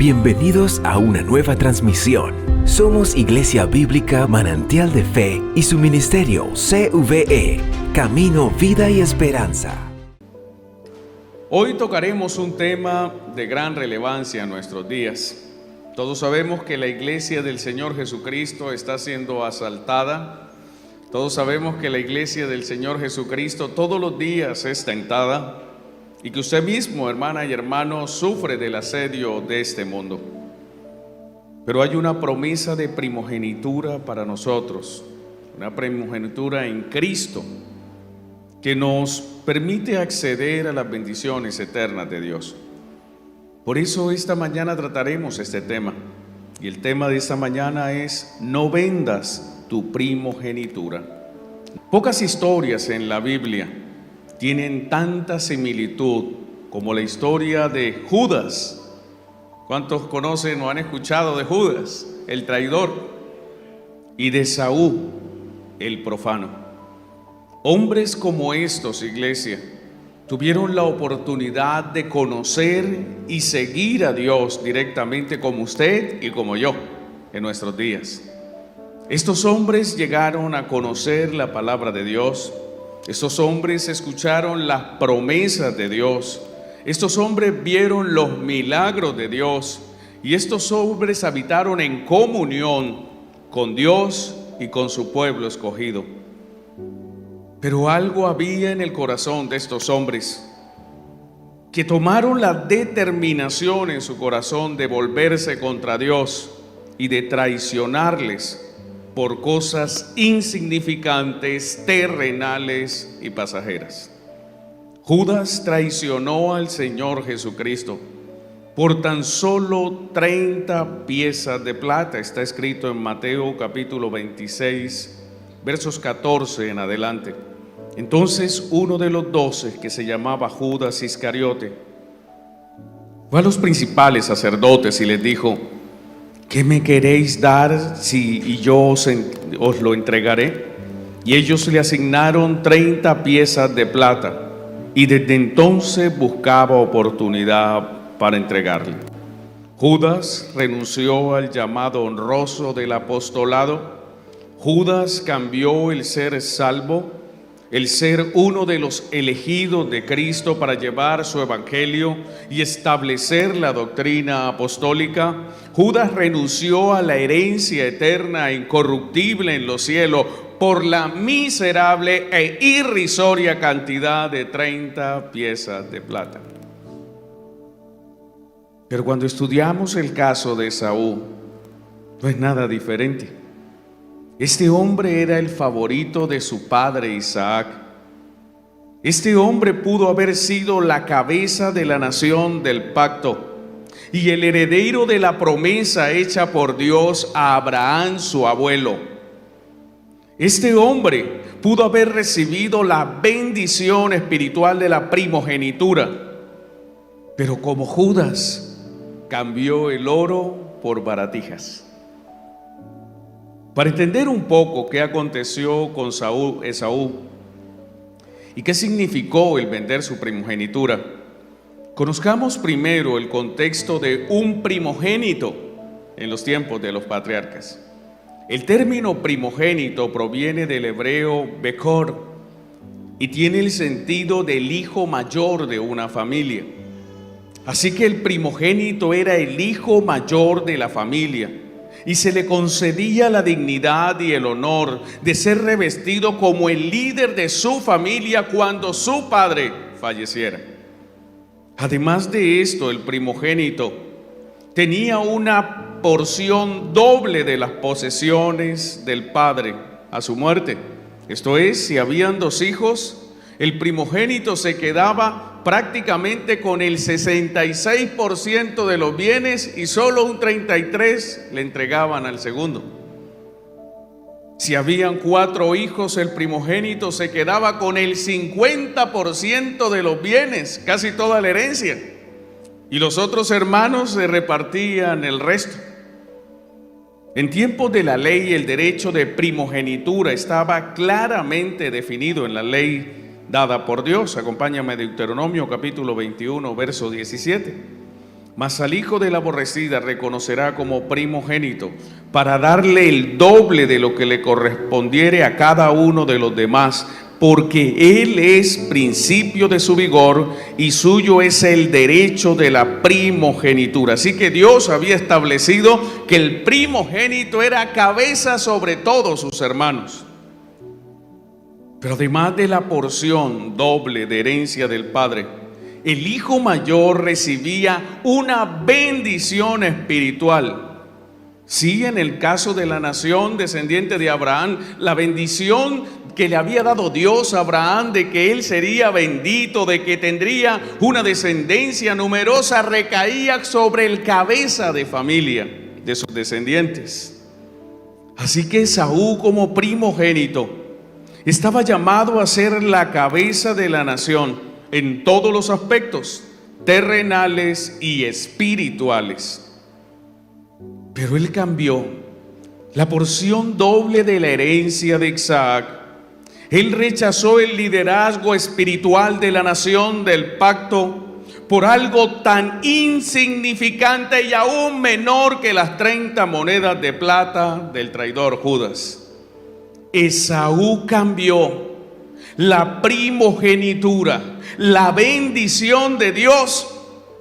Bienvenidos a una nueva transmisión. Somos Iglesia Bíblica Manantial de Fe y su ministerio CVE, Camino, Vida y Esperanza. Hoy tocaremos un tema de gran relevancia en nuestros días. Todos sabemos que la iglesia del Señor Jesucristo está siendo asaltada. Todos sabemos que la iglesia del Señor Jesucristo todos los días es tentada. Y que usted mismo, hermana y hermano, sufre del asedio de este mundo. Pero hay una promesa de primogenitura para nosotros, una primogenitura en Cristo, que nos permite acceder a las bendiciones eternas de Dios. Por eso esta mañana trataremos este tema. Y el tema de esta mañana es: no vendas tu primogenitura. Pocas historias en la Biblia tienen tanta similitud como la historia de Judas. ¿Cuántos conocen o han escuchado de Judas, el traidor? Y de Saúl, el profano. Hombres como estos, iglesia, tuvieron la oportunidad de conocer y seguir a Dios directamente, como usted y como yo en nuestros días. Estos hombres llegaron a conocer la palabra de Dios. Estos hombres escucharon las promesas de Dios. Estos hombres vieron los milagros de Dios. Y estos hombres habitaron en comunión con Dios y con su pueblo escogido. Pero algo había en el corazón de estos hombres, que tomaron la determinación en su corazón de volverse contra Dios y de traicionarles por cosas insignificantes, terrenales y pasajeras. Judas traicionó al Señor Jesucristo por tan solo 30 piezas de plata. Está escrito en Mateo capítulo 26, versos 14 en adelante. Entonces uno de los 12, que se llamaba Judas Iscariote, fue a los principales sacerdotes y les dijo: ¿qué me queréis dar y yo os lo entregaré? Y ellos le asignaron 30 piezas de plata, y desde entonces buscaba oportunidad para entregarle. Judas renunció al llamado honroso del apostolado. Judas cambió el ser salvo, el ser uno de los elegidos de Cristo para llevar su evangelio y establecer la doctrina apostólica. Judas renunció a la herencia eterna e incorruptible en los cielos por la miserable e irrisoria cantidad de 30 piezas de plata. Pero cuando estudiamos el caso de Saúl, no es nada diferente. Este hombre era el favorito de su padre Isaac. Este hombre pudo haber sido la cabeza de la nación del pacto y el heredero de la promesa hecha por Dios a Abraham, su abuelo. Este hombre pudo haber recibido la bendición espiritual de la primogenitura, pero como Judas, cambió el oro por baratijas. Para entender un poco qué aconteció con Esaú y qué significó el vender su primogenitura, conozcamos primero el contexto de un primogénito en los tiempos de los patriarcas. El término primogénito proviene del hebreo bekor y tiene el sentido del hijo mayor de una familia. Así que el primogénito era el hijo mayor de la familia, y se le concedía la dignidad y el honor de ser revestido como el líder de su familia cuando su padre falleciera. Además de esto, el primogénito tenía una porción doble de las posesiones del padre a su muerte. Esto es, si habían 2 hijos, el primogénito se quedaba prácticamente con el 66% de los bienes y solo un 33% le entregaban al segundo. Si habían 4 hijos, el primogénito se quedaba con el 50% de los bienes, casi toda la herencia, y los otros hermanos se repartían el resto. En tiempos de la ley, el derecho de primogenitura estaba claramente definido en la ley dada por Dios. Acompáñame a Deuteronomio capítulo 21, verso 17. Mas al hijo de la aborrecida reconocerá como primogénito, para darle el doble de lo que le correspondiere a cada uno de los demás, porque él es principio de su vigor y suyo es el derecho de la primogenitura. Así que Dios había establecido que el primogénito era cabeza sobre todos sus hermanos. Pero además de la porción doble de herencia del Padre, el hijo mayor recibía una bendición espiritual. Sí, en el caso de la nación descendiente de Abraham, la bendición que le había dado Dios a Abraham de que él sería bendito, de que tendría una descendencia numerosa, recaía sobre el cabeza de familia de sus descendientes. Así que Esaú, como primogénito, estaba llamado a ser la cabeza de la nación en todos los aspectos terrenales y espirituales. Pero él cambió la porción doble de la herencia de Isaac. Él rechazó el liderazgo espiritual de la nación del pacto por algo tan insignificante y aún menor que las 30 monedas de plata del traidor Judas. Esaú cambió la primogenitura, la bendición de Dios,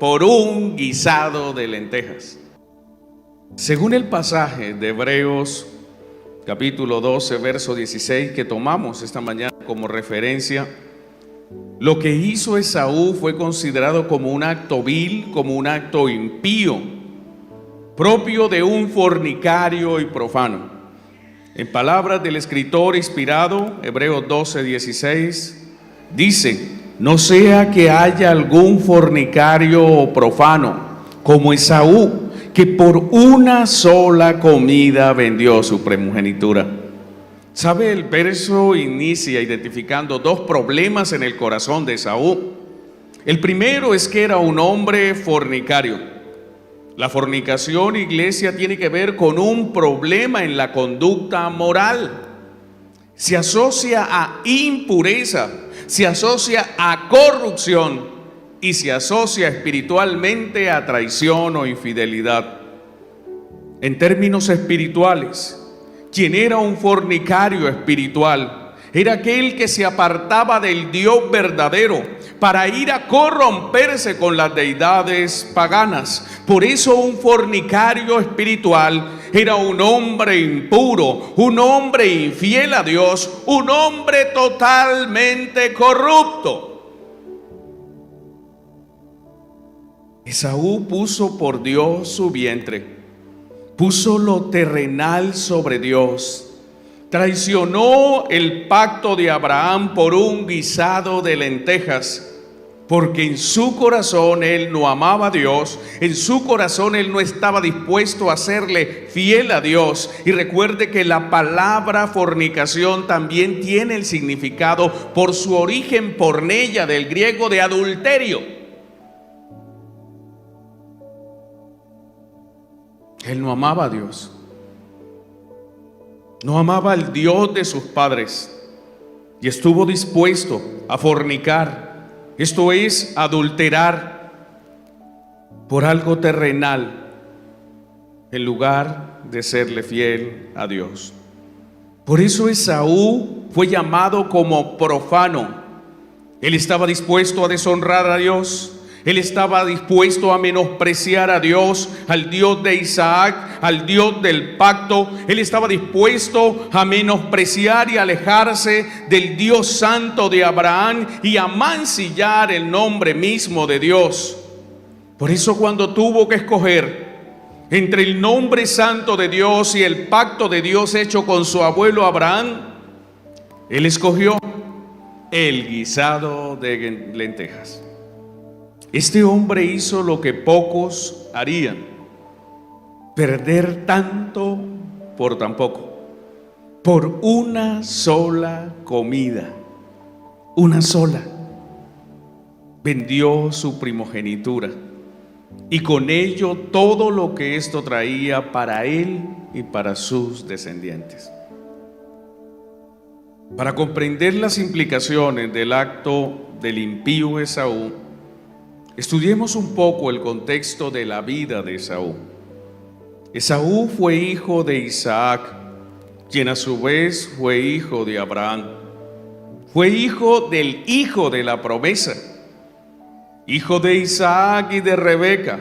por un guisado de lentejas. Según el pasaje de Hebreos capítulo 12, verso 16, que tomamos esta mañana como referencia, lo que hizo Esaú fue considerado como un acto vil, como un acto impío, propio de un fornicario y profano. En palabras del escritor inspirado, Hebreos 12, 16, dice: no sea que haya algún fornicario o profano como Esaú, que por una sola comida vendió su primogenitura. ¿Sabe? El verso inicia identificando dos problemas en el corazón de Esaú. El primero es que era un hombre fornicario. La fornicación, iglesia, tiene que ver con un problema en la conducta moral. Se asocia a impureza, se asocia a corrupción y se asocia espiritualmente a traición o infidelidad. En términos espirituales, quien era un fornicario espiritual era aquel que se apartaba del Dios verdadero para ir a corromperse con las deidades paganas. Por eso un fornicario espiritual era un hombre impuro, un hombre infiel a Dios, un hombre totalmente corrupto. Esaú puso por Dios su vientre, puso lo terrenal sobre Dios. Traicionó el pacto de Abraham por un guisado de lentejas, porque en su corazón él no amaba a Dios, en su corazón él no estaba dispuesto a serle fiel a Dios. Y recuerde que la palabra fornicación también tiene el significado por su origen porneia del griego de adulterio. Él no amaba a Dios. No amaba al Dios de sus padres y estuvo dispuesto a fornicar, esto es, adulterar por algo terrenal en lugar de serle fiel a Dios. Por eso Esaú fue llamado como profano. Él estaba dispuesto a deshonrar a Dios. Él estaba dispuesto a menospreciar a Dios, al Dios de Isaac, al Dios del pacto. Él estaba dispuesto a menospreciar y alejarse del Dios santo de Abraham y a mancillar el nombre mismo de Dios. Por eso cuando tuvo que escoger entre el nombre santo de Dios y el pacto de Dios hecho con su abuelo Abraham, él escogió el guisado de lentejas. Este hombre hizo lo que pocos harían: perder tanto por tan poco, por una sola comida, una sola. Vendió su primogenitura y con ello todo lo que esto traía para él y para sus descendientes. Para comprender las implicaciones del acto del impío Esaú, Estudiemos un poco el contexto de la vida de Esaú. Esaú fue hijo de Isaac, quien a su vez fue hijo de Abraham. Fue hijo de la promesa, hijo de Isaac y de Rebeca.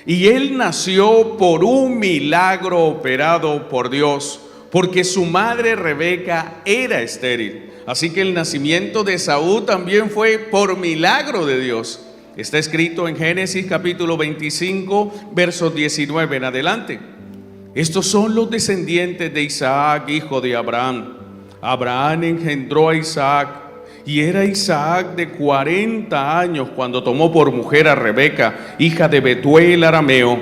Y él nació por un milagro operado por Dios, porque su madre Rebeca era estéril. Así que el nacimiento de Esaú también fue por milagro de Dios. Está escrito en Génesis capítulo 25, versos 19 en adelante. Estos son los descendientes de Isaac, hijo de Abraham. Abraham engendró a Isaac, y era Isaac de 40 años cuando tomó por mujer a Rebeca, hija de Betuel arameo,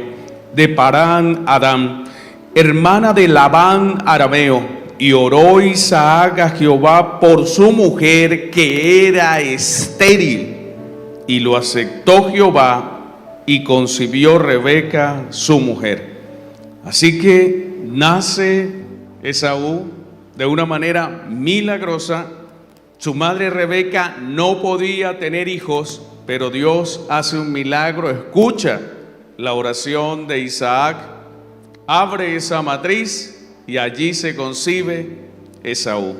de Parán Adán, hermana de Labán arameo. Y oró Isaac a Jehová por su mujer, que era estéril. Y lo aceptó Jehová, y concibió Rebeca su mujer. Así que nace Esaú de una manera milagrosa. Su madre Rebeca no podía tener hijos, pero Dios hace un milagro, escucha la oración de Isaac, abre esa matriz y allí se concibe Esaú.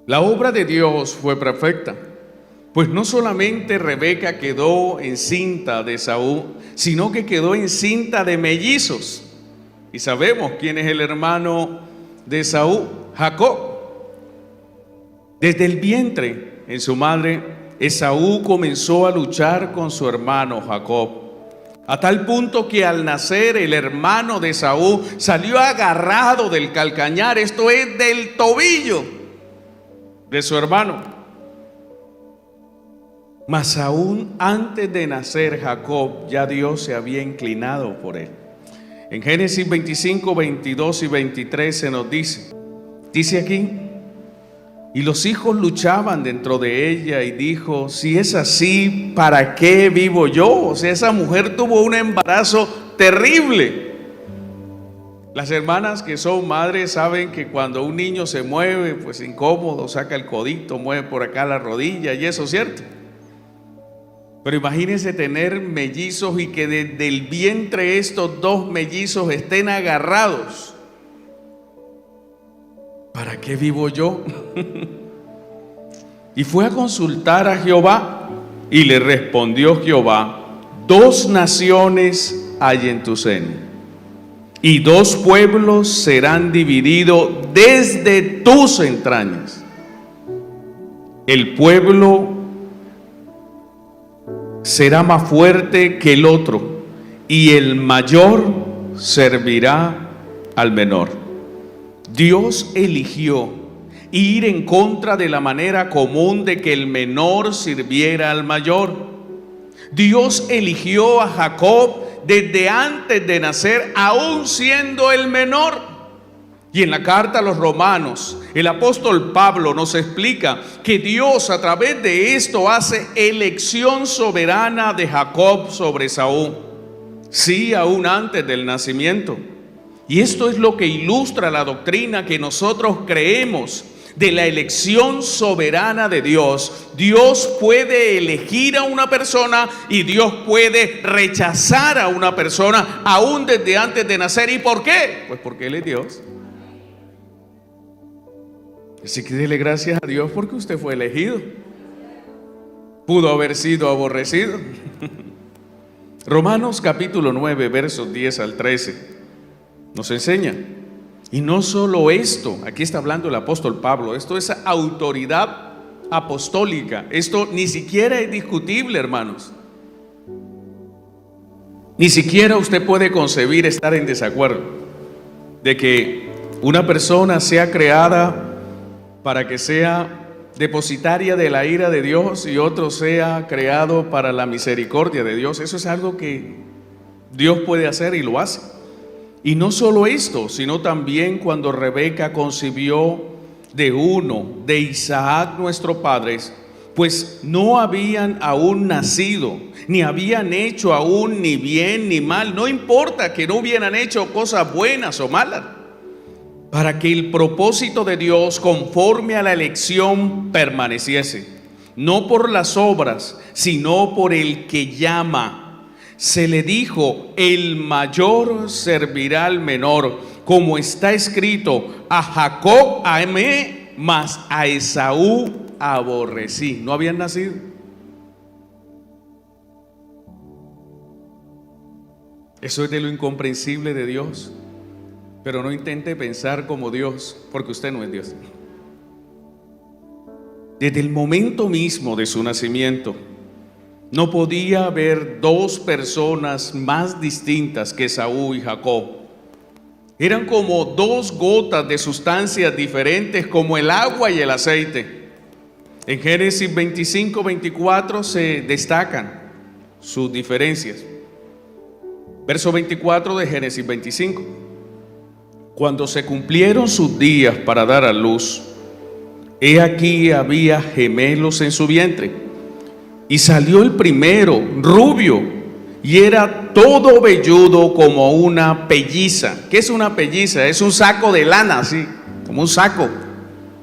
La obra de Dios fue perfecta. Pues no solamente Rebeca quedó encinta de Esaú, sino que quedó encinta de mellizos. Y sabemos quién es el hermano de Esaú, Jacob. Desde el vientre en su madre, Esaú comenzó a luchar con su hermano Jacob, a tal punto que al nacer el hermano de Esaú salió agarrado del calcañar, esto es, del tobillo de su hermano. Mas aún antes de nacer Jacob, ya Dios se había inclinado por él. En Génesis 25, 22 y 23 se nos dice aquí: y los hijos luchaban dentro de ella, y dijo: si es así, ¿para qué vivo yo? O sea, esa mujer tuvo un embarazo terrible. Las hermanas que son madres saben que cuando un niño se mueve, pues incómodo, saca el codito, mueve por acá la rodilla y eso, ¿cierto? Pero imagínense tener mellizos y que desde el vientre estos dos mellizos estén agarrados. ¿Para qué vivo yo? Y fue a consultar a Jehová, y le respondió Jehová: 2 naciones hay en tu seno, y 2 pueblos serán divididos desde tus entrañas. El pueblo será más fuerte que el otro, y el mayor servirá al menor. Dios eligió ir en contra de la manera común de que el menor sirviera al mayor. Dios eligió a Jacob desde antes de nacer, aún siendo el menor. Y en la carta a los Romanos, el apóstol Pablo nos explica que Dios a través de esto hace elección soberana de Jacob sobre Esaú, sí, aún antes del nacimiento. Y esto es lo que ilustra la doctrina que nosotros creemos de la elección soberana de Dios. Dios puede elegir a una persona y Dios puede rechazar a una persona aún desde antes de nacer. ¿Y por qué? Pues porque Él es Dios. Así que dele gracias a Dios porque usted fue elegido. Pudo haber sido aborrecido. Romanos capítulo 9, versos 10 al 13 nos enseña. Y no solo esto, aquí está hablando el apóstol Pablo, esto es autoridad apostólica. Esto ni siquiera es discutible, hermanos. Ni siquiera usted puede concebir estar en desacuerdo de que una persona sea creada para que sea depositaria de la ira de Dios y otro sea creado para la misericordia de Dios. Eso es algo que Dios puede hacer y lo hace. Y no solo esto, sino también cuando Rebeca concibió de Isaac nuestro padre, pues no habían aún nacido, ni habían hecho aún ni bien ni mal. No importa que no hubieran hecho cosas buenas o malas, para que el propósito de Dios conforme a la elección permaneciese. no por las obras, sino por el que llama. Se le dijo, el mayor servirá al menor, como está escrito, a Jacob amé, mas a Esaú aborrecí. ¿No habían nacido? Eso es de lo incomprensible de Dios. Pero no intente pensar como Dios, porque usted no es Dios. Desde el momento mismo de su nacimiento, no podía haber dos personas más distintas que Esaú y Jacob. Eran como dos gotas de sustancias diferentes, como el agua y el aceite. En Génesis 25, 24 se destacan sus diferencias. Verso 24 de Génesis 25. Cuando se cumplieron sus días para dar a luz, he aquí había gemelos en su vientre. Y salió el primero, rubio, y era todo velludo como una pelliza. ¿Qué es una pelliza? Es un saco de lana, así, como un saco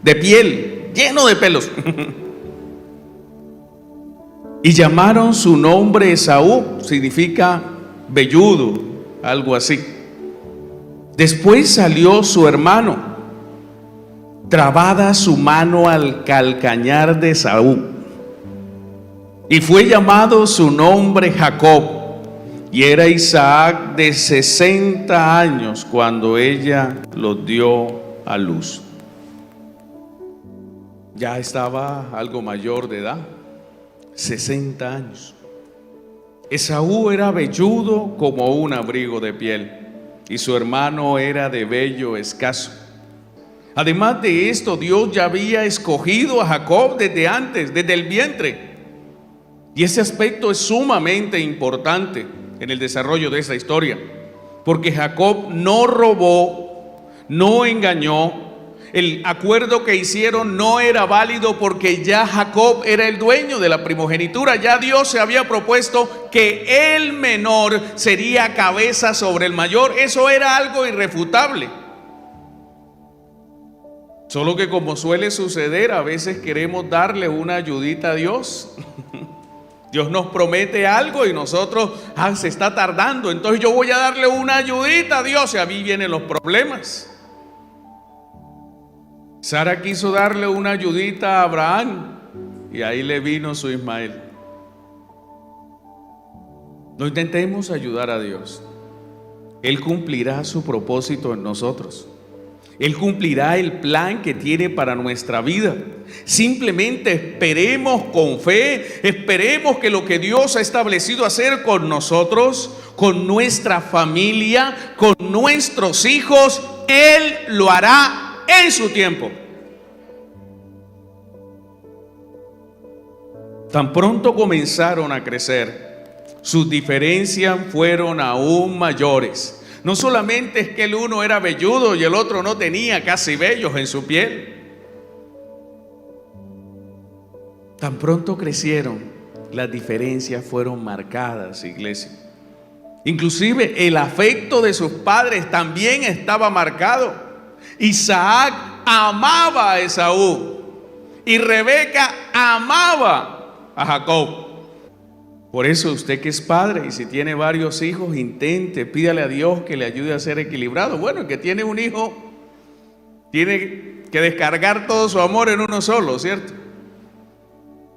de piel, lleno de pelos. Y llamaron su nombre Esaú, significa velludo, algo así. Después salió su hermano, trabada su mano al calcañar de Esaú, y fue llamado su nombre Jacob, y era Isaac de 60 años cuando ella lo dio a luz. Ya estaba algo mayor de edad, 60 años. Esaú era velludo como un abrigo de piel, y su hermano era de vello escaso. Además de esto, Dios ya había escogido a Jacob desde antes, desde el vientre. Y ese aspecto es sumamente importante en el desarrollo de esta historia, porque Jacob no robó, no engañó. El acuerdo que hicieron no era válido porque ya Jacob era el dueño de la primogenitura. Ya Dios se había propuesto que el menor sería cabeza sobre el mayor. Eso era algo irrefutable. Solo que, como suele suceder, a veces queremos darle una ayudita a Dios. Dios nos promete algo y nosotros, se está tardando, entonces yo voy a darle una ayudita a Dios, y a mí vienen los problemas. Sara quiso darle una ayudita a Abraham y ahí le vino su Ismael. No intentemos ayudar a Dios. Él cumplirá su propósito en nosotros. Él cumplirá el plan que tiene para nuestra vida. Simplemente esperemos con fe, esperemos que lo que Dios ha establecido hacer con nosotros, con nuestra familia, con nuestros hijos, Él lo hará en su tiempo. Tan pronto comenzaron a crecer, sus diferencias fueron aún mayores. No solamente es que el uno era velludo y el otro no tenía casi vellos en su piel. Tan pronto crecieron, las diferencias fueron marcadas, iglesia. Inclusive el afecto de sus padres también estaba marcado. Isaac amaba a Esaú y Rebeca amaba a Jacob. Por eso usted que es padre y si tiene varios hijos, pídale a Dios que le ayude a ser equilibrado. Bueno, el que tiene un hijo tiene que descargar todo su amor en uno solo, ¿cierto?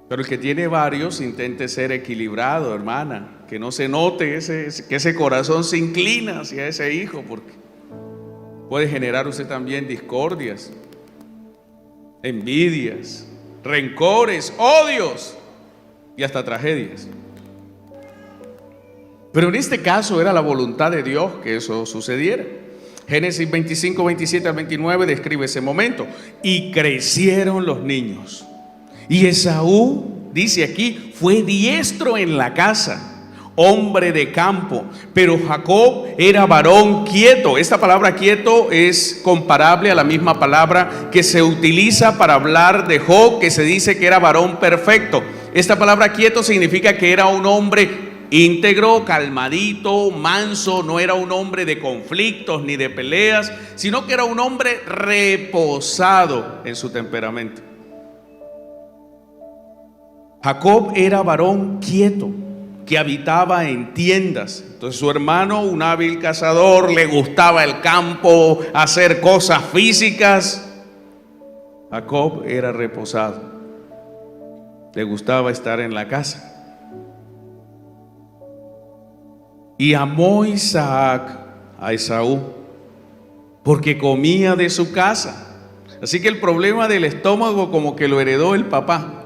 Pero el que tiene varios, intente ser equilibrado, hermana, que no se note que ese corazón se inclina hacia ese hijo, porque puede generar usted también discordias, envidias, rencores, odios y hasta tragedias. Pero en este caso era la voluntad de Dios que eso sucediera. Génesis 25, 27 al 29 describe ese momento. Y crecieron los niños. Y Esaú, dice aquí, fue diestro en la casa, hombre de campo. Pero Jacob era varón quieto. Esta palabra quieto es comparable a la misma palabra que se utiliza para hablar de Job, que se dice que era varón perfecto. Esta palabra quieto significa que era un hombre íntegro, calmadito, manso. No era un hombre de conflictos ni de peleas, sino que era un hombre reposado en su temperamento. Jacob era varón quieto, que habitaba en tiendas. Entonces su hermano, un hábil cazador, le gustaba el campo, hacer cosas físicas. Jacob era reposado, le gustaba estar en la casa. Y amó Isaac a Esaú, porque comía de su casa. Así que el problema del estómago como que lo heredó el papá.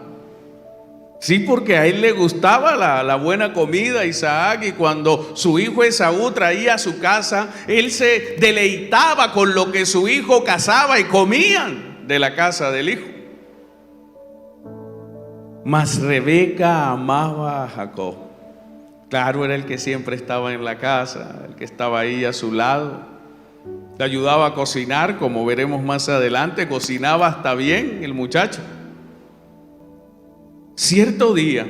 Sí, porque a él le gustaba la buena comida, Isaac, y cuando su hijo Esaú traía a su casa, él se deleitaba con lo que su hijo cazaba y comían de la casa del hijo. Mas Rebeca amaba a Jacob. Claro, era el que siempre estaba en la casa, el que estaba ahí a su lado. Le ayudaba a cocinar, como veremos más adelante, cocinaba hasta bien el muchacho. Cierto día,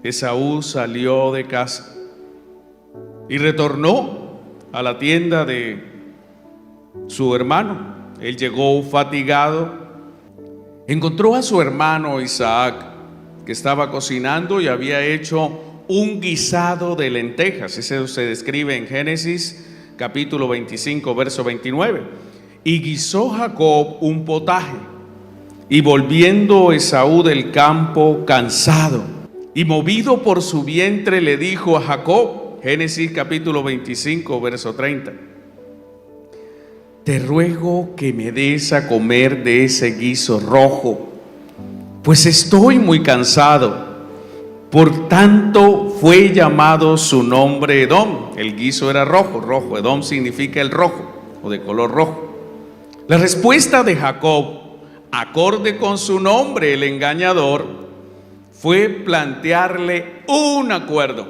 Esaú salió de casa y retornó a la tienda de su hermano. Él llegó fatigado, encontró a su hermano Isaac, que estaba cocinando y había hecho un guisado de lentejas. Eso se describe en Génesis capítulo 25, verso 29. Y guisó Jacob un potaje. Y volviendo Esaú del campo cansado y movido por su vientre, le dijo a Jacob, Génesis capítulo 25, verso 30, te ruego que me des a comer de ese guiso rojo, pues estoy muy cansado. Por tanto fue llamado su nombre Edom. El guiso era rojo, Edom significa el rojo o de color rojo. La respuesta de Jacob, acorde con su nombre, el engañador, fue plantearle un acuerdo.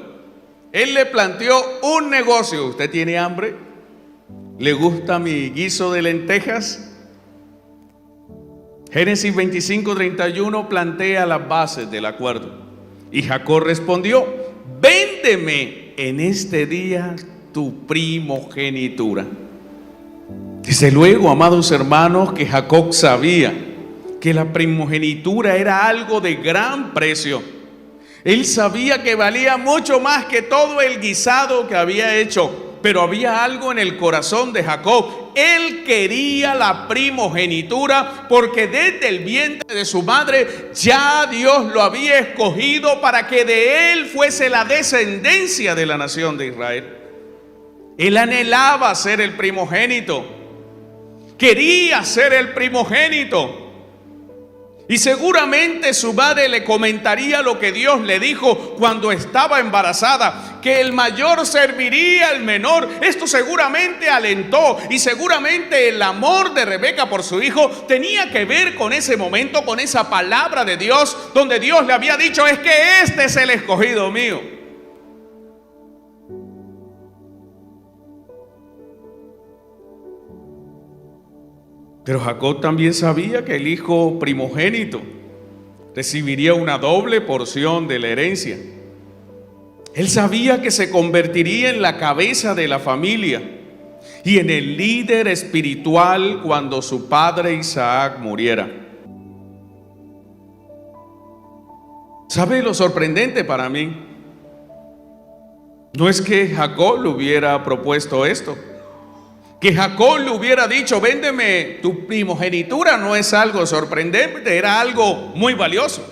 Él le planteó un negocio. ¿Usted tiene hambre? ¿Le gusta mi guiso de lentejas? Génesis 25, 31 plantea las bases del acuerdo. Y Jacob respondió, véndeme en este día tu primogenitura. Desde luego, amados hermanos, que Jacob sabía que la primogenitura era algo de gran precio. Él sabía que valía mucho más que todo el guisado que había hecho, pero había algo en el corazón de Jacob. Él quería la primogenitura porque desde el vientre de su madre ya Dios lo había escogido para que de él fuese la descendencia de la nación de Israel. Él anhelaba ser el primogénito, quería ser el primogénito. Y seguramente su madre le comentaría lo que Dios le dijo cuando estaba embarazada, que el mayor serviría al menor. Esto seguramente alentó, y seguramente el amor de Rebeca por su hijo tenía que ver con ese momento, con esa palabra de Dios, donde Dios le había dicho, es que este es el escogido mío. Pero Jacob también sabía que el hijo primogénito recibiría una doble porción de la herencia. Él sabía que se convertiría en la cabeza de la familia y en el líder espiritual cuando su padre Isaac muriera. ¿Sabe lo sorprendente para mí? No es que Jacob le hubiera propuesto esto. Que Jacob le hubiera dicho, véndeme tu primogenitura, no es algo sorprendente, era algo muy valioso.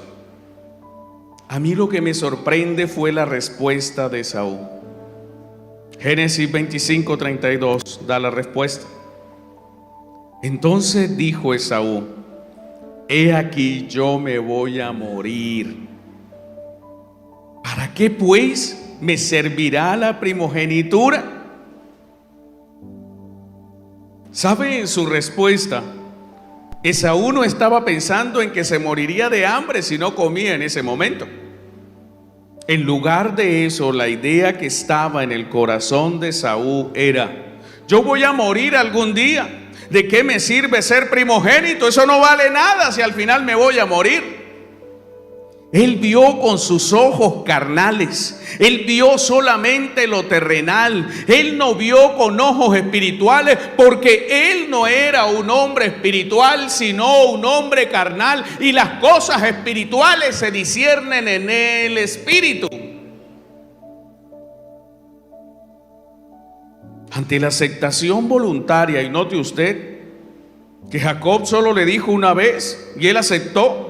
A mí lo que me sorprende fue la respuesta de Esaú. Génesis 25, 32 da la respuesta. Entonces dijo Esaú, he aquí yo me voy a morir. ¿Para qué pues me servirá la primogenitura? ¿Sabe? En su respuesta, Esaú no estaba pensando en que se moriría de hambre si no comía en ese momento. En lugar de eso, la idea que estaba en el corazón de Esaú era, yo voy a morir algún día. ¿De qué me sirve ser primogénito? Eso no vale nada si al final me voy a morir. Él vio con sus ojos carnales, él vio solamente lo terrenal, él no vio con ojos espirituales, porque él no era un hombre espiritual, sino un hombre carnal, y las cosas espirituales se disciernen en el espíritu. Ante la aceptación voluntaria, y note usted que Jacob solo le dijo una vez y él aceptó,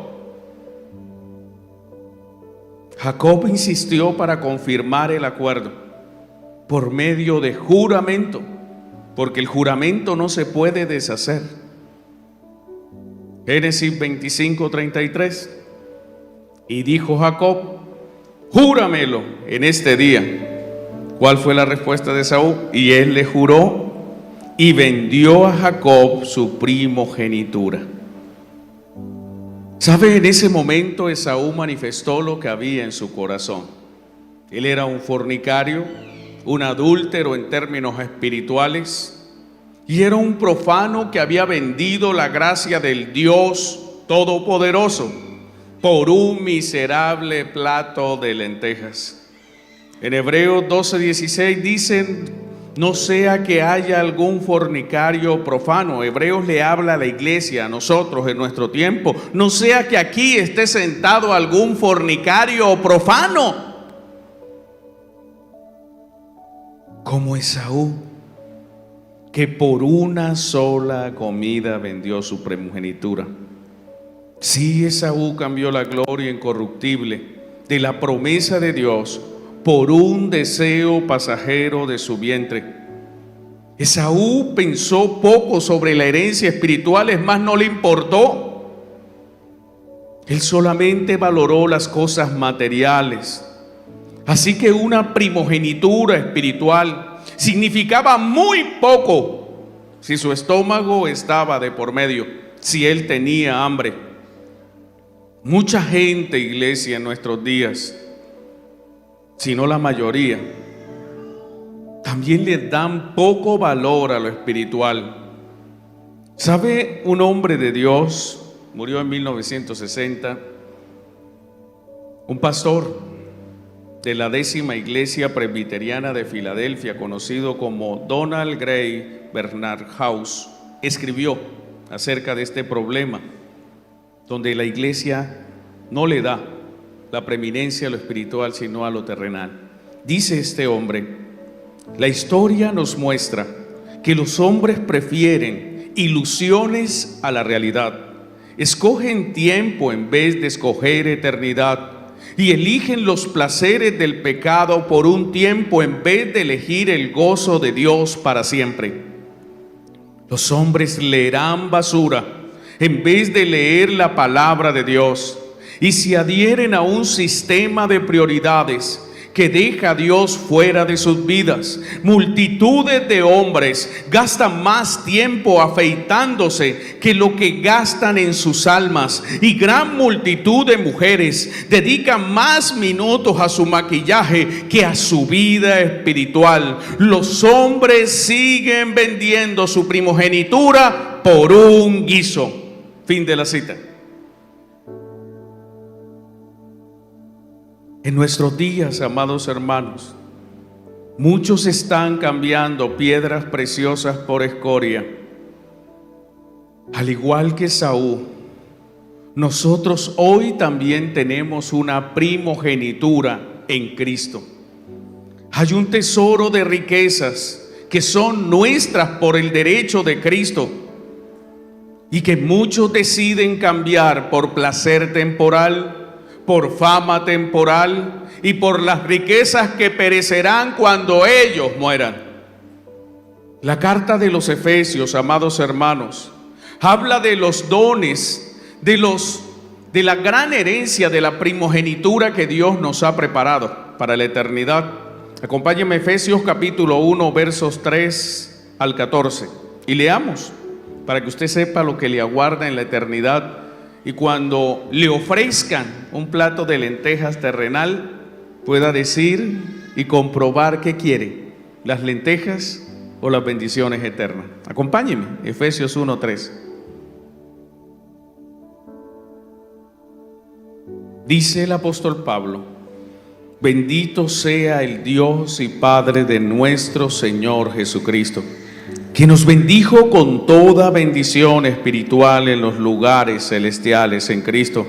Jacob insistió para confirmar el acuerdo por medio de juramento, porque el juramento no se puede deshacer. Génesis 25:33. Y dijo Jacob: júramelo en este día. ¿Cuál fue la respuesta de Esaú? Y él le juró y vendió a Jacob su primogenitura. ¿Sabe? En ese momento Esaú manifestó lo que había en su corazón. Él era un fornicario, un adúltero en términos espirituales, y era un profano que había vendido la gracia del Dios Todopoderoso por un miserable plato de lentejas. En Hebreos 12:16 dicen: no sea que haya algún fornicario profano. Hebreos le habla a la iglesia, a nosotros en nuestro tiempo. No sea que aquí esté sentado algún fornicario profano, como Esaú, que por una sola comida vendió su primogenitura. Sí, Esaú cambió la gloria incorruptible de la promesa de Dios por un deseo pasajero de su vientre. Esaú pensó poco sobre la herencia espiritual, es más, no le importó. Él solamente valoró las cosas materiales. Así que una primogenitura espiritual significaba muy poco si su estómago estaba de por medio, si él tenía hambre. Mucha gente, iglesia, en nuestros días, si no la mayoría, también le dan poco valor a lo espiritual. ¿Sabe? Un hombre de Dios murió en 1960, un pastor de la 10ª Iglesia Presbiteriana de Filadelfia, conocido como Donald Grey Bernard House, escribió acerca de este problema, donde la iglesia no le da la preeminencia a lo espiritual, sino a lo terrenal. Dice este hombre: la historia nos muestra que los hombres prefieren ilusiones a la realidad, escogen tiempo en vez de escoger eternidad, y eligen los placeres del pecado por un tiempo en vez de elegir el gozo de Dios para siempre. Los hombres leerán basura en vez de leer la palabra de Dios, y se adhieren a un sistema de prioridades que deja a Dios fuera de sus vidas. Multitudes de hombres gastan más tiempo afeitándose que lo que gastan en sus almas, y gran multitud de mujeres dedican más minutos a su maquillaje que a su vida espiritual. Los hombres siguen vendiendo su primogenitura por un guiso. Fin de la cita. En nuestros días, amados hermanos, muchos están cambiando piedras preciosas por escoria. Al igual que Saúl, nosotros hoy también tenemos una primogenitura en Cristo. Hay un tesoro de riquezas que son nuestras por el derecho de Cristo, y que muchos deciden cambiar por placer temporal, por fama temporal y por las riquezas que perecerán cuando ellos mueran. La carta de los Efesios, amados hermanos, habla de los dones, de la gran herencia de la primogenitura que Dios nos ha preparado para la eternidad. Acompáñenme, Efesios capítulo 1, versos 3 al 14, y leamos para que usted sepa lo que le aguarda en la eternidad. Y cuando le ofrezcan un plato de lentejas terrenal, pueda decir y comprobar qué quiere: las lentejas o las bendiciones eternas. Acompáñenme, Efesios 1:3. Dice el apóstol Pablo: bendito sea el Dios y Padre de nuestro Señor Jesucristo, que nos bendijo con toda bendición espiritual en los lugares celestiales en Cristo,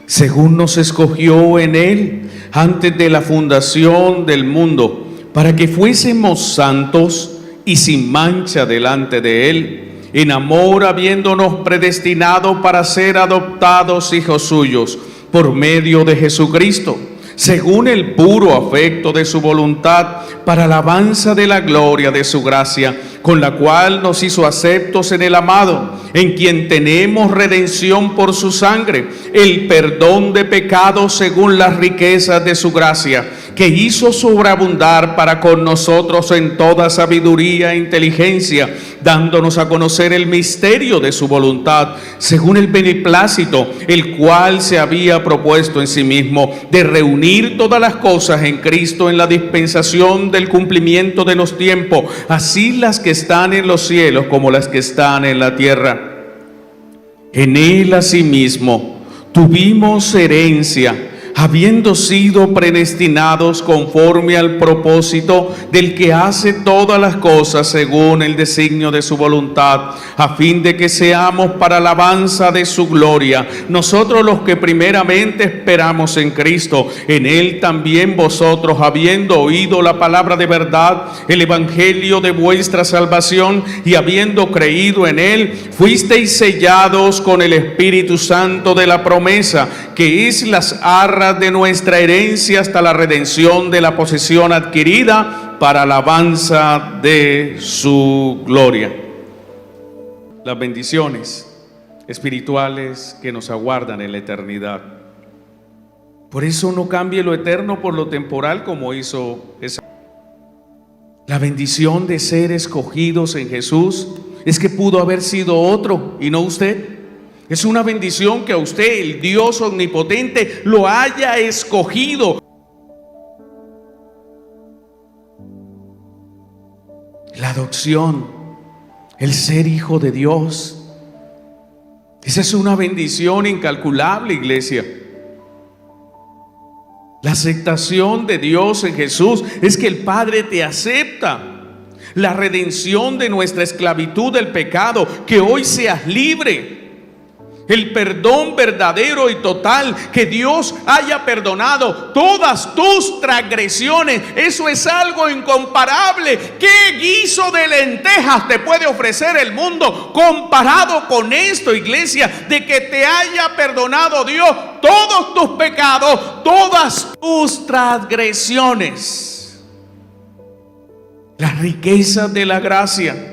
según nos escogió en Él antes de la fundación del mundo, para que fuésemos santos y sin mancha delante de Él, en amor habiéndonos predestinado para ser adoptados hijos suyos por medio de Jesucristo, según el puro afecto de su voluntad, para alabanza de la gloria de su gracia, con la cual nos hizo aceptos en el amado, en quien tenemos redención por su sangre, el perdón de pecados según las riquezas de su gracia, que hizo sobreabundar para con nosotros en toda sabiduría e inteligencia, dándonos a conocer el misterio de su voluntad, según el beneplácito, el cual se había propuesto en sí mismo, de reunir todas las cosas en Cristo en la dispensación del cumplimiento de los tiempos, así las que están en los cielos como las que están en la tierra. En Él asimismo tuvimos herencia, habiendo sido predestinados conforme al propósito del que hace todas las cosas según el designio de su voluntad, a fin de que seamos para alabanza de su gloria, nosotros los que primeramente esperamos en Cristo. En Él también vosotros, habiendo oído la palabra de verdad, el evangelio de vuestra salvación, y habiendo creído en Él, fuisteis sellados con el Espíritu Santo de la promesa, que es las arras de nuestra herencia hasta la redención de la posesión adquirida para alabanza de su gloria. Las bendiciones espirituales que nos aguardan en la eternidad. Por eso no cambie lo eterno por lo temporal como hizo esa. La bendición de ser escogidos en Jesús es que pudo haber sido otro y no usted. Es una bendición que a usted, el Dios omnipotente, lo haya escogido. La adopción, el ser hijo de Dios, esa es una bendición incalculable, iglesia. La aceptación de Dios en Jesús es que el Padre te acepta. La redención de nuestra esclavitud del pecado, que hoy seas libre. El perdón verdadero y total, que Dios haya perdonado todas tus transgresiones. Eso es algo incomparable. ¿Qué guiso de lentejas te puede ofrecer el mundo comparado con esto, iglesia? De que te haya perdonado Dios todos tus pecados, todas tus transgresiones. Las riquezas de la gracia,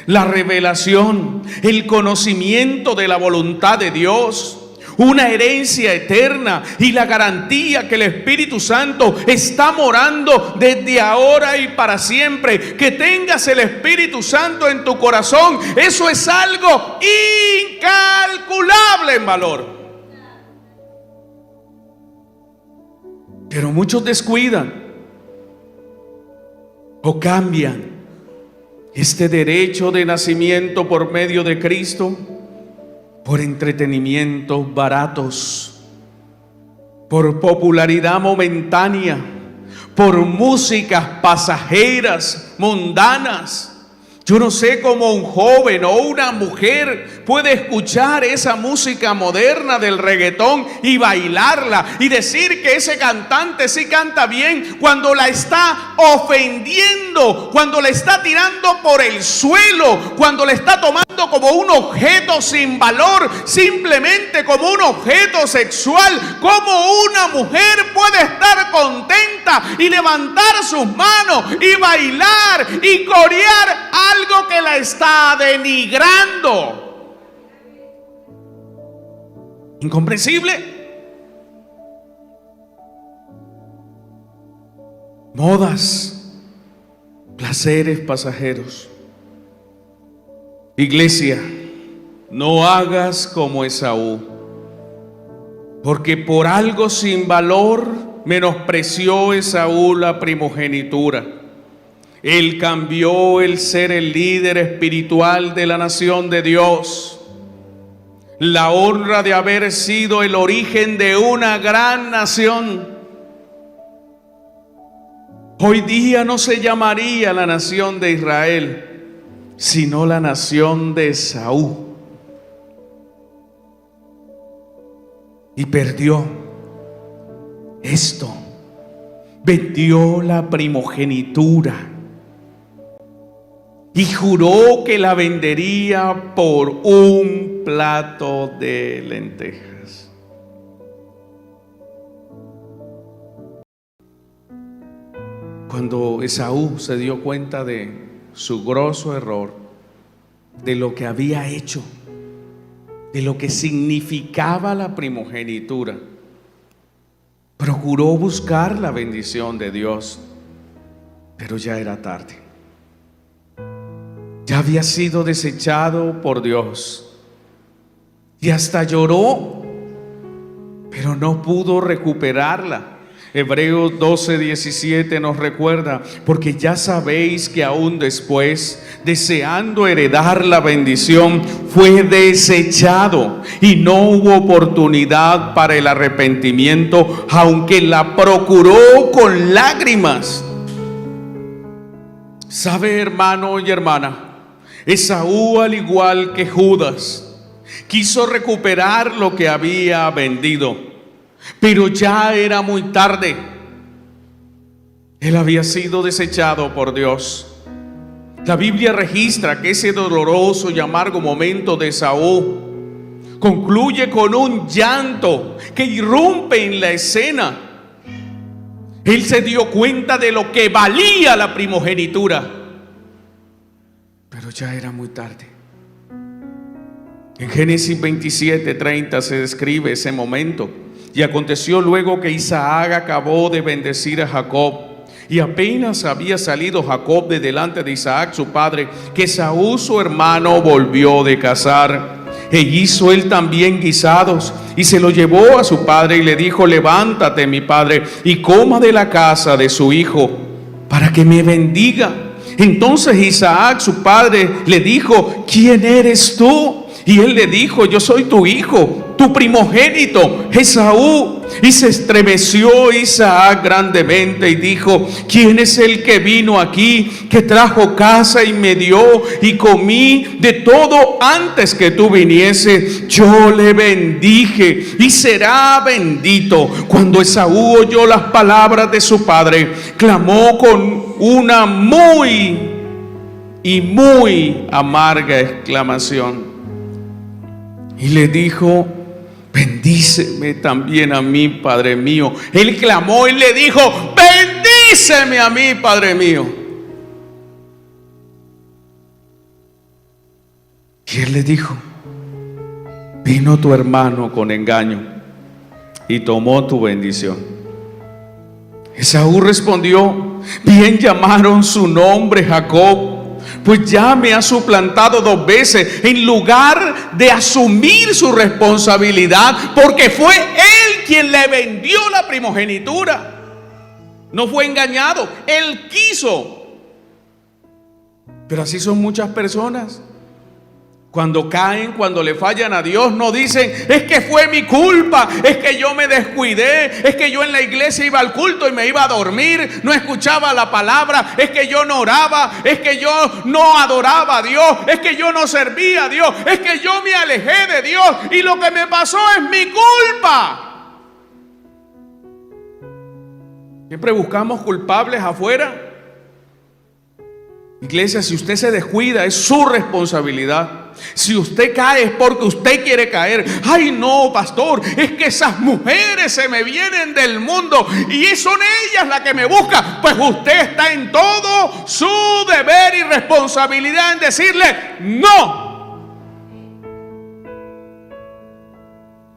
la revelación, el conocimiento de la voluntad de Dios, una herencia eterna y la garantía que el Espíritu Santo está morando desde ahora y para siempre. Que tengas el Espíritu Santo en tu corazón, eso es algo incalculable en valor. Pero muchos descuidan o cambian este derecho de nacimiento por medio de Cristo por entretenimientos baratos, por popularidad momentánea, por músicas pasajeras, mundanas. Yo no sé cómo un joven o una mujer puede escuchar esa música moderna del reggaetón y bailarla y decir que ese cantante sí canta bien, cuando la está ofendiendo, cuando la está tirando por el suelo, cuando la está tomando como un objeto sin valor, simplemente como un objeto sexual. ¿Cómo una mujer puede estar contenta y levantar sus manos y bailar y corear algo que la está denigrando? Incomprensible. Modas, placeres pasajeros. Iglesia, no hagas como Esaú, porque por algo sin valor menospreció Esaú la primogenitura. Él cambió el ser el líder espiritual de la nación de Dios. la honra de haber sido el origen de una gran nación. Hoy día no se llamaría la nación de Israel, sino la nación de Esaú. Y perdió esto, vendió la primogenitura y juró que la vendería por un plato de lentejas. Cuando Esaú se dio cuenta de su grosso error, de lo que había hecho, de lo que significaba la primogenitura, procuró buscar la bendición de Dios, pero ya era tarde. Ya había sido desechado por Dios y hasta lloró, pero no pudo recuperarla. Hebreos 12:17 nos recuerda: porque ya sabéis que aún después, deseando heredar la bendición, fue desechado y no hubo oportunidad para el arrepentimiento, aunque la procuró con lágrimas. ¿Sabe, hermano y hermana? Esaú, al igual que Judas, quiso recuperar lo que había vendido, pero ya era muy tarde. Él había sido desechado por Dios. La Biblia registra que ese doloroso y amargo momento de Esaú concluye con un llanto que irrumpe en la escena. Él se dio cuenta de lo que valía la primogenitura, pero ya era muy tarde. En Génesis 27:30 se describe ese momento. Y aconteció luego que Isaac acabó de bendecir a Jacob, y apenas había salido Jacob de delante de Isaac su padre, que Esaú su hermano volvió de cazar. E hizo él también guisados, y se lo llevó a su padre, y le dijo: levántate, mi padre, y coma de la casa de su hijo, para que me bendiga. Entonces Isaac su padre le dijo: ¿quién eres tú? Y él le dijo: yo soy tu hijo, tu primogénito, Esaú. Y se estremeció Isaac grandemente y dijo: ¿quién es el que vino aquí, que trajo casa y me dio, y comí de todo antes que tú viniese? Yo le bendije y será bendito. Cuando Esaú oyó las palabras de su padre, clamó con una muy amarga exclamación y le dijo: bendíceme también a mí, Padre mío. Él clamó y le dijo: bendíceme a mí, Padre mío. Y él le dijo: vino tu hermano con engaño y tomó tu bendición. Esaú respondió: bien llamaron su nombre Jacob, pues ya me ha suplantado 2 veces en lugar de asumir su responsabilidad, porque fue él quien le vendió la primogenitura. No fue engañado, él quiso. Pero así son muchas personas. Cuando caen, cuando le fallan a Dios, no dicen: es que fue mi culpa, es que yo me descuidé, es que yo en la iglesia iba al culto y me iba a dormir, no escuchaba la palabra, es que yo no oraba, es que yo no adoraba a Dios, es que yo no servía a Dios, es que yo me alejé de Dios y lo que me pasó es mi culpa. Siempre buscamos culpables afuera. Iglesia, si usted se descuida, es su responsabilidad. Si usted cae, es porque usted quiere caer. Ay, no, pastor, es que esas mujeres se me vienen del mundo y son ellas las que me buscan. Pues usted está en todo su deber y responsabilidad en decirle no.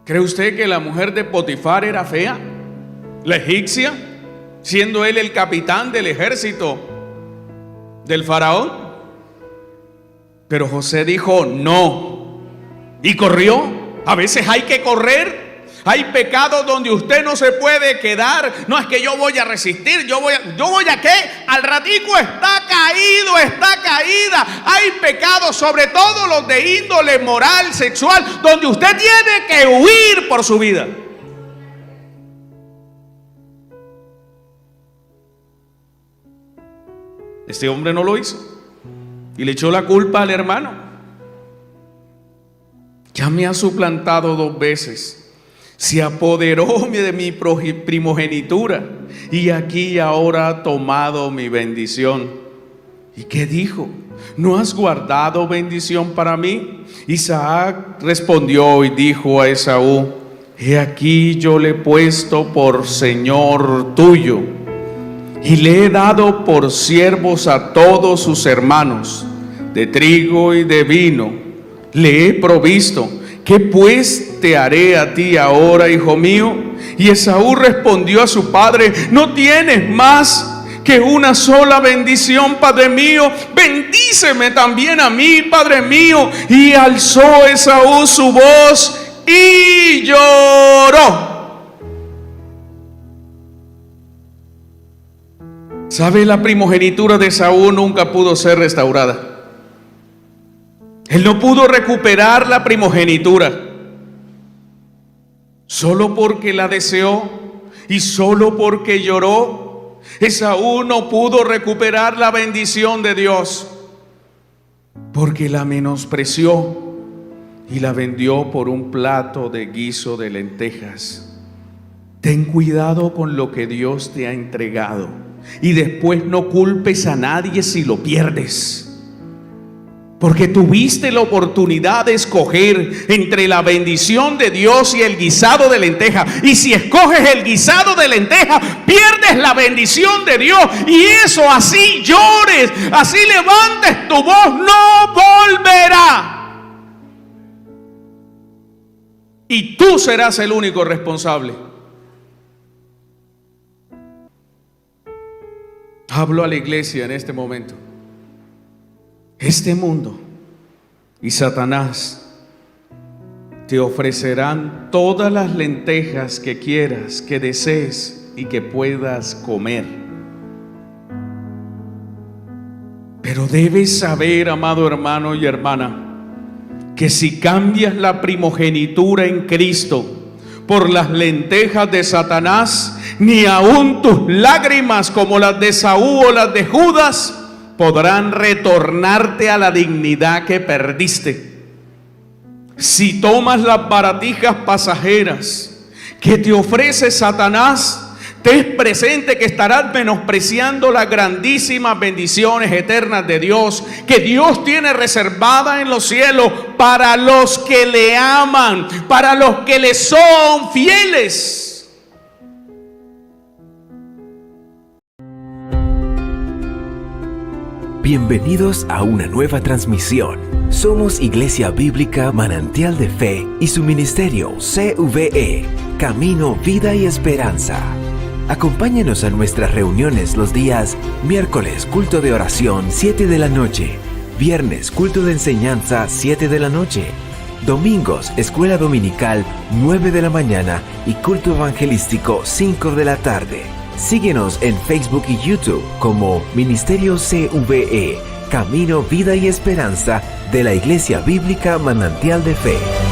¿Cree usted que la mujer de Potifar era fea? La egipcia, siendo él el capitán del ejército del faraón. Pero José dijo no y corrió. A veces hay que correr, Hay pecados donde usted no se puede quedar. No es que yo voy a resistir, yo voy a ¿qué? Al ratico está caído, está caída. Hay pecados, sobre todo los de índole moral, sexual, donde usted tiene que huir por su vida. Este hombre no lo hizo y le echó la culpa al hermano. Ya me ha suplantado 2 veces. Se apoderó de mi primogenitura y aquí ahora ha tomado mi bendición. ¿Y qué dijo? ¿No has guardado bendición para mí? Isaac respondió y dijo a Esaú: he aquí yo le he puesto por señor tuyo y le he dado por siervos a todos sus hermanos, de trigo y de vino le he provisto. ¿Qué pues te haré a ti ahora, hijo mío? Y Esaú respondió a su padre: no tienes más que una sola bendición, padre mío. Bendíceme también a mí, padre mío. Y alzó Esaú su voz y lloró. ¿Sabe? La primogenitura de Esaú nunca pudo ser restaurada. Él no pudo recuperar la primogenitura. Solo porque la deseó y solo porque lloró, Esaú no pudo recuperar la bendición de Dios, porque la menospreció y la vendió por un plato de guiso de lentejas. Ten cuidado con lo que Dios te ha entregado y después no culpes a nadie si lo pierdes. Porque tuviste la oportunidad de escoger entre la bendición de Dios y el guisado de lenteja. Y si escoges el guisado de lenteja, pierdes la bendición de Dios. Y eso, así llores, así levantes tu voz, no volverá. Y tú serás el único responsable. Hablo a la iglesia en este momento. Este mundo y Satanás te ofrecerán todas las lentejas que quieras, que desees y que puedas comer. Pero debes saber, amado hermano y hermana, que si cambias la primogenitura en Cristo por las lentejas de Satanás, ni aun tus lágrimas como las de Saúl o las de Judas podrán retornarte a la dignidad que perdiste. Si tomas las baratijas pasajeras que te ofrece Satanás, ten presente que estarás menospreciando las grandísimas bendiciones eternas de Dios, que Dios tiene reservada en los cielos para los que le aman, para los que le son fieles. Bienvenidos a una nueva transmisión. Somos Iglesia Bíblica Manantial de Fe y su ministerio CVE, Camino, Vida y Esperanza. Acompáñenos a nuestras reuniones los días miércoles, culto de oración 7 de la noche, viernes, culto de enseñanza 7 de la noche, domingos, escuela dominical 9 de la mañana y culto evangelístico 5 de la tarde. Síguenos en Facebook y YouTube como Ministerio CVE, Camino, Vida y Esperanza de la Iglesia Bíblica Manantial de Fe.